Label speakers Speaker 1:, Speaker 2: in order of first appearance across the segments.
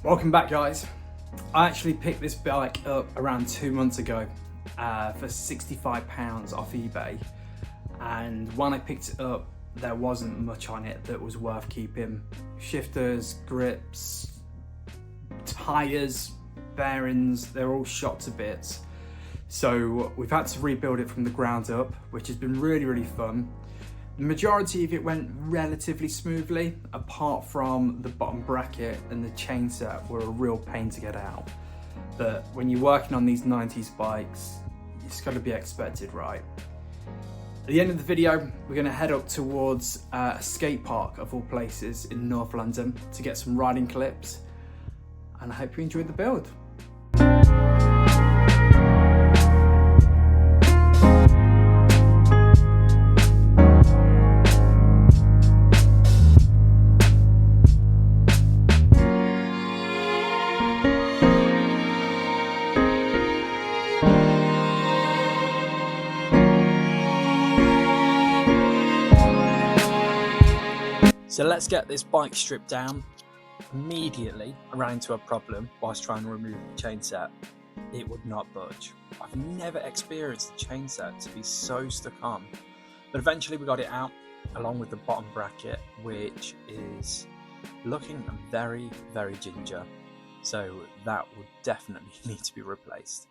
Speaker 1: Welcome back, guys. I actually picked this bike up around 2 months ago for £65 off eBay, and when I picked it up there wasn't much on it that was worth keeping. Shifters, grips, tyres, bearings, they're all shot to bits. So we've had to rebuild it from the ground up, which has been really fun. The majority of it went relatively smoothly, apart from the bottom bracket and the chain set were a real pain to get out. But when you're working on these 90s bikes, it's got to be expected, right? At the end of the video, we're going to head up towards a skate park of all places in North London to get some riding clips, and I hope you enjoyed the build. So let's get this bike stripped down. Immediately I ran into a problem whilst trying to remove the chain set. It would not budge. I've never experienced the chain set to be so stuck on. But eventually we got it out, along with the bottom bracket, which is looking very ginger. So that would definitely need to be replaced.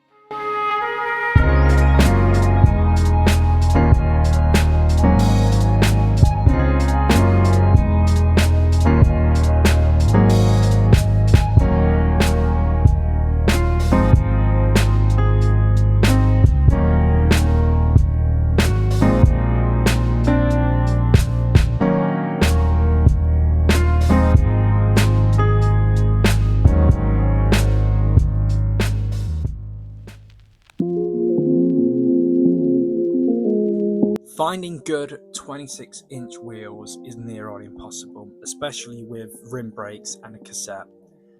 Speaker 1: Finding good 26-inch wheels is near on impossible, especially with rim brakes and a cassette.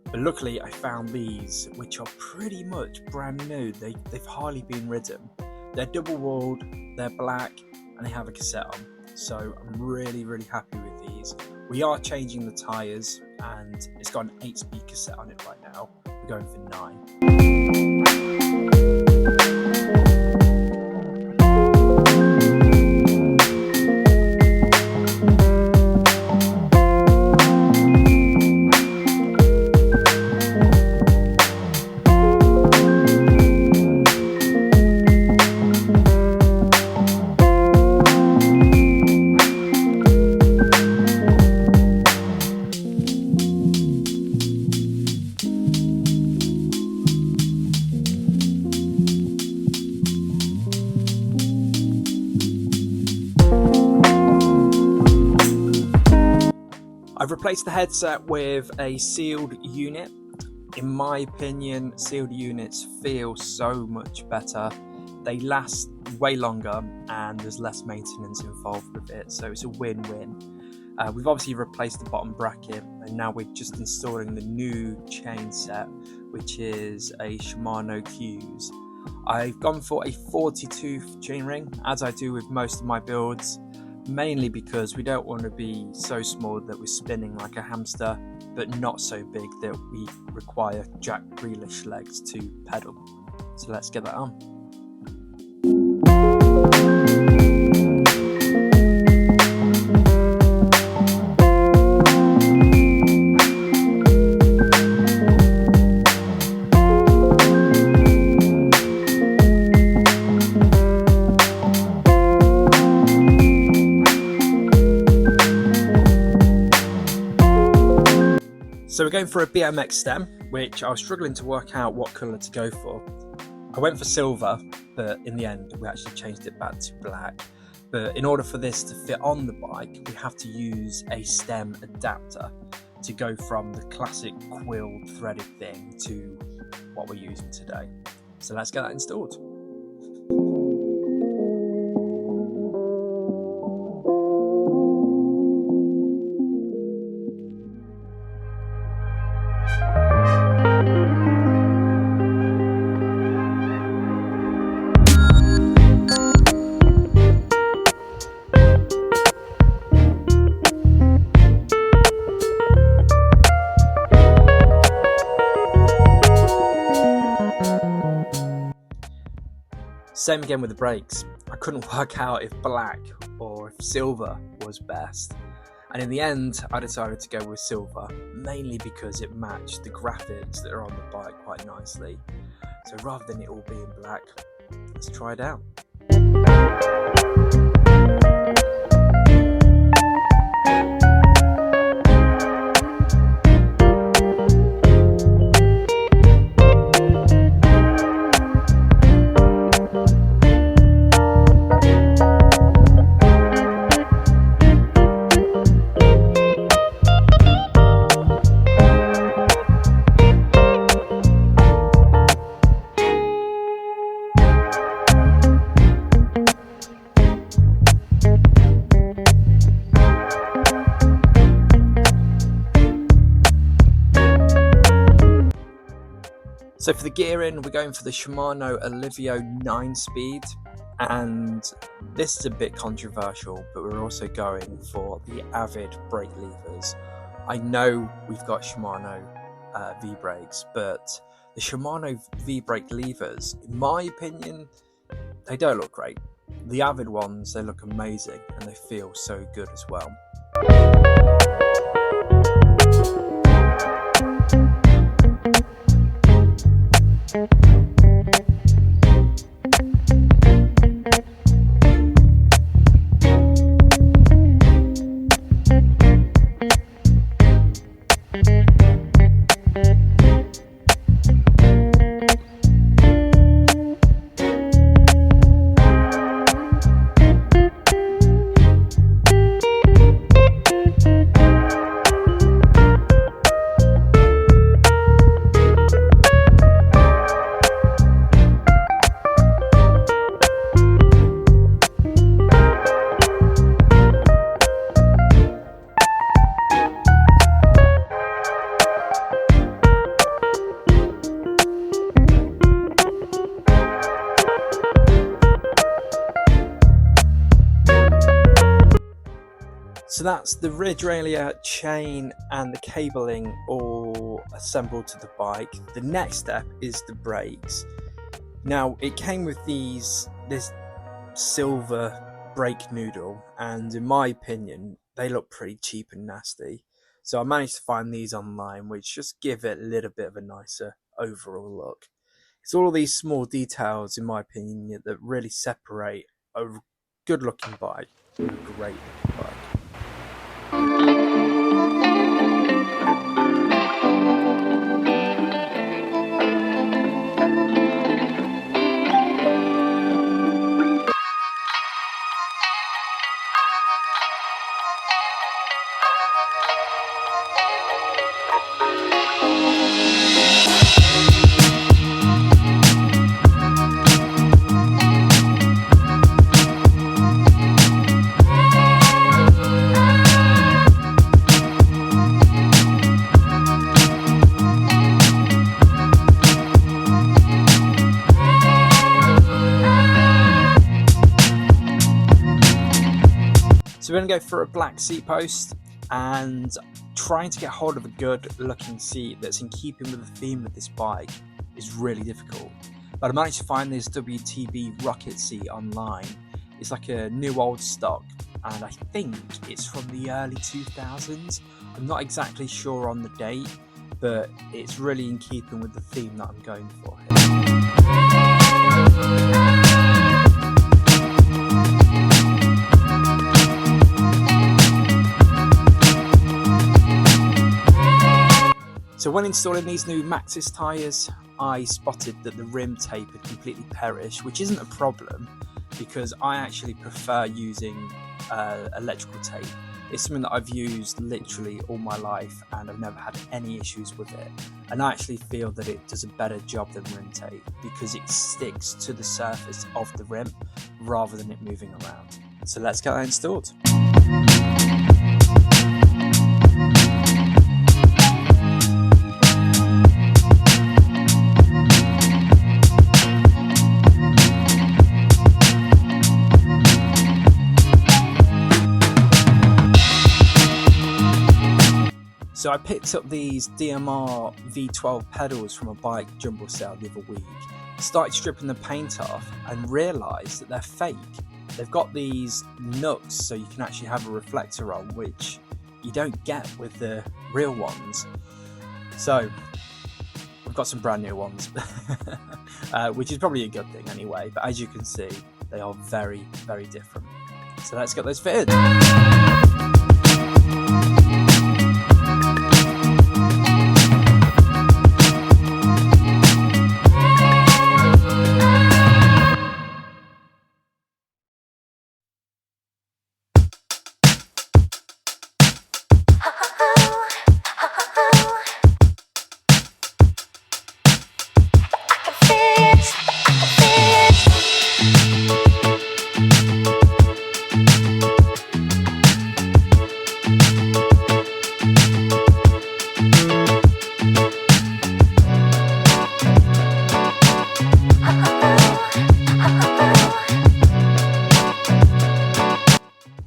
Speaker 1: But luckily I found these, which are pretty much brand new. They've hardly been ridden. They're double walled, they're black, and they have a cassette on. So I'm really happy with these. We are changing the tyres, and it's got an 8-speed cassette on it right now. We're going for 9. I've replaced the headset with a sealed unit. In my opinion, sealed units feel so much better. They last way longer and there's less maintenance involved with it, so it's a win-win. We've obviously replaced the bottom bracket, and now we're just installing the new chain set, which is a Shimano Q's. I've gone for a 40-tooth chainring, as I do with most of my builds, mainly because we don't want to be so small that we're spinning like a hamster, but not so big that we require Jack Grealish legs to pedal. So let's get that on. So we're going for a BMX stem, which I was struggling to work out what colour to go for. I went for silver, but in the end we actually changed it back to black. But in order for this to fit on the bike, we have to use a stem adapter to go from the classic quilled threaded thing to what we're using today. So let's get that installed.
Speaker 2: Same again with the brakes. I couldn't work out if black or if silver was best. And in the end, I decided to go with silver, mainly because it matched the graphics that are on the bike quite nicely. So rather than it all being black, let's try it out. So for the gearing, we're going for the Shimano Alivio 9-speed, and this is a bit controversial, but we're also going for the Avid brake levers. I know we've got Shimano V-brakes, but the Shimano V-brake levers, in my opinion, they don't look great. The Avid ones, they look amazing, and they feel so good as well. So that's the rear derailleur, chain and the cabling all assembled to the bike. The next step is the brakes. Now it came with this silver brake noodle, and in my opinion they look pretty cheap and nasty. So I managed to find these online, which just give it a little bit of a nicer overall look. It's all of these small details, in my opinion, that really separate a good looking bike from a great looking bike. So we're going to go for a black seat post, and trying to get hold of a good looking seat that's in keeping with the theme of this bike is really difficult. But I managed to find this WTB Rocket seat online. It's like a new old stock, and I think it's from the early 2000s. I'm not exactly sure on the date, but it's really in keeping with the theme that I'm going for here. So when installing these new Maxxis tyres, I spotted that the rim tape had completely perished, which isn't a problem because I actually prefer using electrical tape. It's something that I've used literally all my life and I've never had any issues with it. And I actually feel that it does a better job than rim tape because it sticks to the surface of the rim rather than it moving around. So let's get that installed. So I picked up these DMR V12 pedals from a bike jumble sale the other week, started stripping the paint off and realised that they're fake. They've got these nuts so you can actually have a reflector on, which you don't get with the real ones. So I've got some brand new ones, which is probably a good thing anyway, but as you can see, they are very, very different. So let's get those fitted.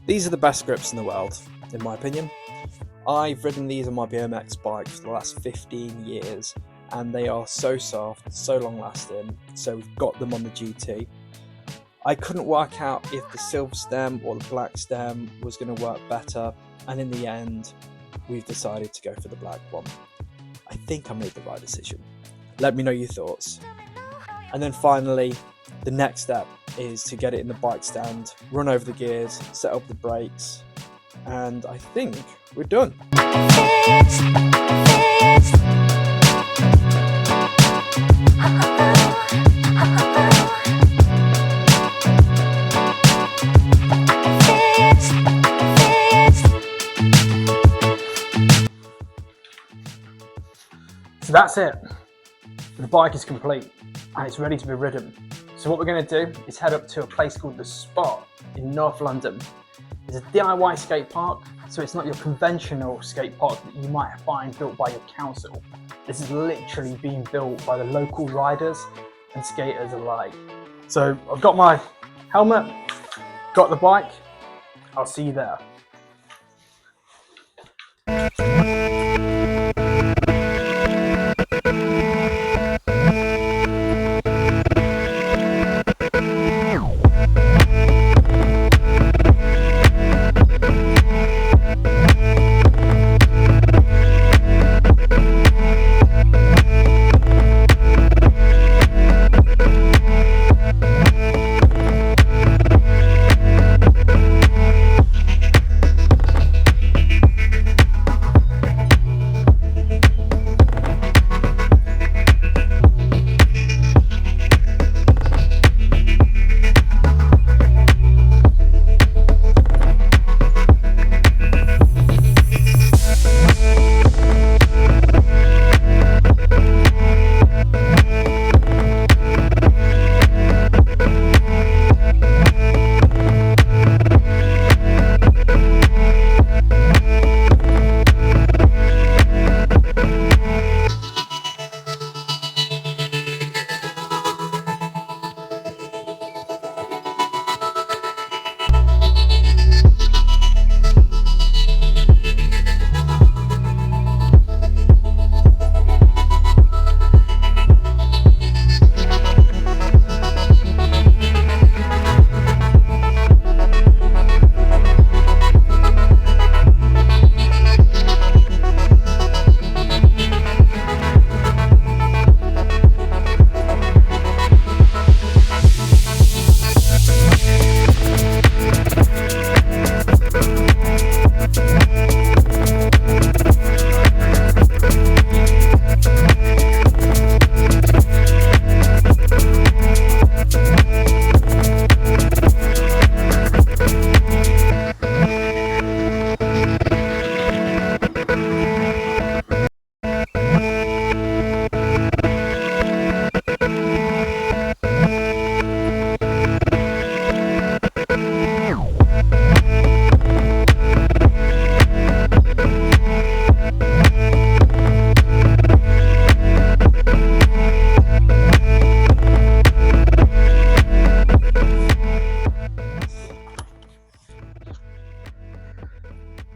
Speaker 2: These are the best grips in the world, in my opinion. I've ridden these on my BMX bike for the last 15 years, and they are so soft, so long lasting, so we've got them on the GT. I couldn't work out if the silver stem or the black stem was going to work better, and in the end, we've decided to go for the black one. I think I made the right decision. Let me know your thoughts. And then finally, the next step is to get it in the bike stand, run over the gears, set up the brakes, and I think we're done.
Speaker 1: So that's it. The bike is complete and it's ready to be ridden. So what we're going to do is head up to a place called The Spot in North London. It's a DIY skate park, so it's not your conventional skate park that you might find built by your council. This is literally being built by the local riders and skaters alike. So I've got my helmet, got the bike, I'll see you there.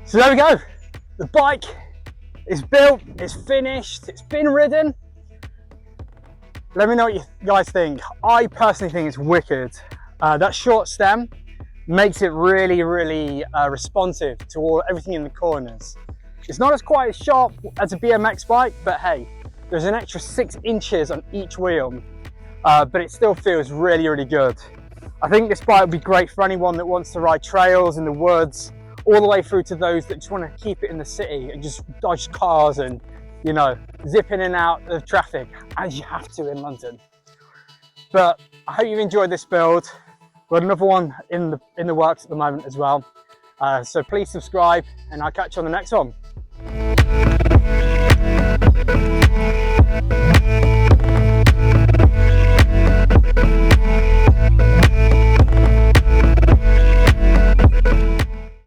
Speaker 1: So there we go, the bike
Speaker 3: It's built, it's finished, it's been ridden. Let me know what you guys think. I personally think it's wicked. That short stem makes it really, really responsive to everything in the corners. It's not as quite as sharp as a BMX bike, but hey, there's an extra 6 inches on each wheel, but it still feels really, really good. I think this bike would be great for anyone that wants to ride trails in the woods, all the way through to those that just want to keep it in the city and just dodge cars and, you know, zip in and out of traffic as you have to in London. But I hope you've enjoyed this build. We've got another one in the works at the moment as well. So please subscribe and I'll catch you on the next one.